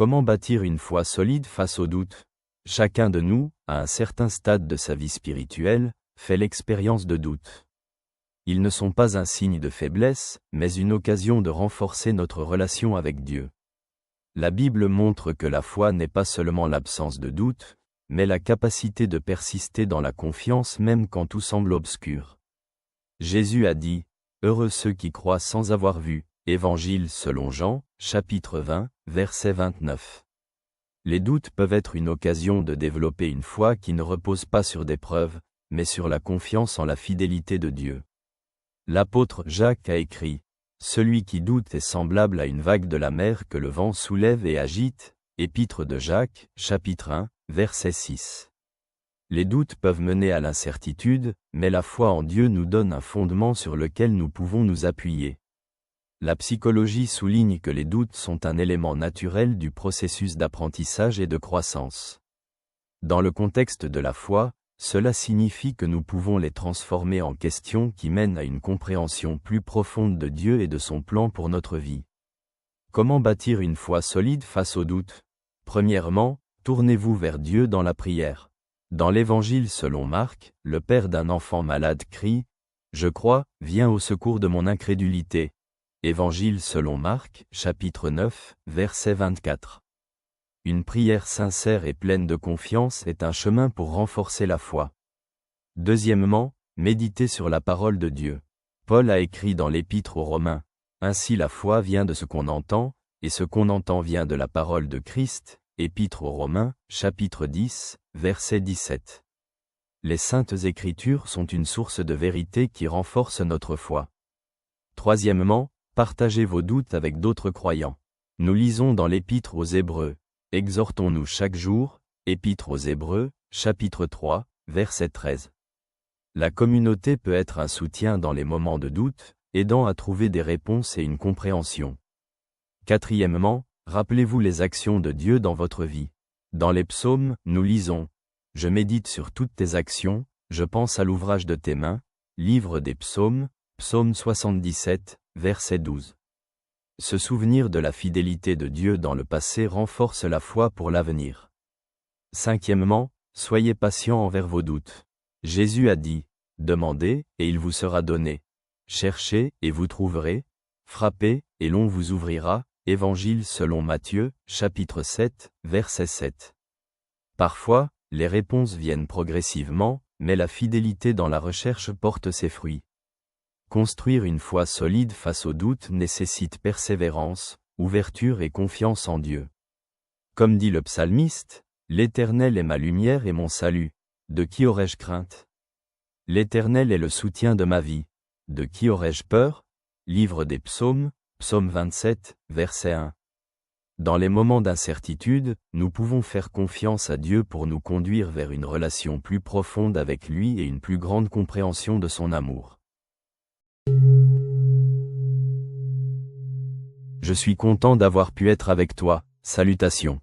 Comment bâtir une foi solide face aux doutes? Chacun de nous, à un certain stade de sa vie spirituelle, fait l'expérience de doutes. Ils ne sont pas un signe de faiblesse, mais une occasion de renforcer notre relation avec Dieu. La Bible montre que la foi n'est pas seulement l'absence de doute, mais la capacité de persister dans la confiance même quand tout semble obscur. Jésus a dit, « Heureux ceux qui croient sans avoir vu » Évangile selon Jean, chapitre 20, verset 29. Les doutes peuvent être une occasion de développer une foi qui ne repose pas sur des preuves, mais sur la confiance en la fidélité de Dieu. L'apôtre Jacques a écrit, « Celui qui doute est semblable à une vague de la mer que le vent soulève et agite » Épître de Jacques, chapitre 1, verset 6. Les doutes peuvent mener à l'incertitude, mais la foi en Dieu nous donne un fondement sur lequel nous pouvons nous appuyer. La psychologie souligne que les doutes sont un élément naturel du processus d'apprentissage et de croissance. Dans le contexte de la foi, cela signifie que nous pouvons les transformer en questions qui mènent à une compréhension plus profonde de Dieu et de son plan pour notre vie. Comment bâtir une foi solide face aux doutes? Premièrement, tournez-vous vers Dieu dans la prière. Dans l'Évangile selon Marc, le père d'un enfant malade crie « Je crois, viens au secours de mon incrédulité ». Évangile selon Marc, chapitre 9, verset 24. Une prière sincère et pleine de confiance est un chemin pour renforcer la foi. Deuxièmement, méditez sur la parole de Dieu. Paul a écrit dans l'Épître aux Romains, « Ainsi la foi vient de ce qu'on entend, et ce qu'on entend vient de la parole de Christ » Épître aux Romains, chapitre 10, verset 17. Les Saintes Écritures sont une source de vérité qui renforce notre foi. Troisièmement, partagez vos doutes avec d'autres croyants. Nous lisons dans l'Épître aux Hébreux, « Exhortons-nous chaque jour » Épître aux Hébreux, chapitre 3, verset 13. La communauté peut être un soutien dans les moments de doute, aidant à trouver des réponses et une compréhension. Quatrièmement, rappelez-vous les actions de Dieu dans votre vie. Dans les psaumes, nous lisons « Je médite sur toutes tes actions, je pense à l'ouvrage de tes mains » Livre des psaumes, psaume 77, verset 12. Se souvenir de la fidélité de Dieu dans le passé renforce la foi pour l'avenir. Cinquièmement, soyez patient envers vos doutes. Jésus a dit, « Demandez, et il vous sera donné. Cherchez, et vous trouverez. Frappez, et l'on vous ouvrira. » Évangile selon Matthieu, chapitre 7, verset 7. Parfois, les réponses viennent progressivement, mais la fidélité dans la recherche porte ses fruits. Construire une foi solide face aux doutes nécessite persévérance, ouverture et confiance en Dieu. Comme dit le psalmiste, « L'Éternel est ma lumière et mon salut. De qui aurais-je crainte? L'Éternel est le soutien de ma vie. De qui aurais-je peur » Livre des psaumes, psaume 27, verset 1. Dans les moments d'incertitude, nous pouvons faire confiance à Dieu pour nous conduire vers une relation plus profonde avec lui et une plus grande compréhension de son amour. Je suis content d'avoir pu être avec toi, salutations.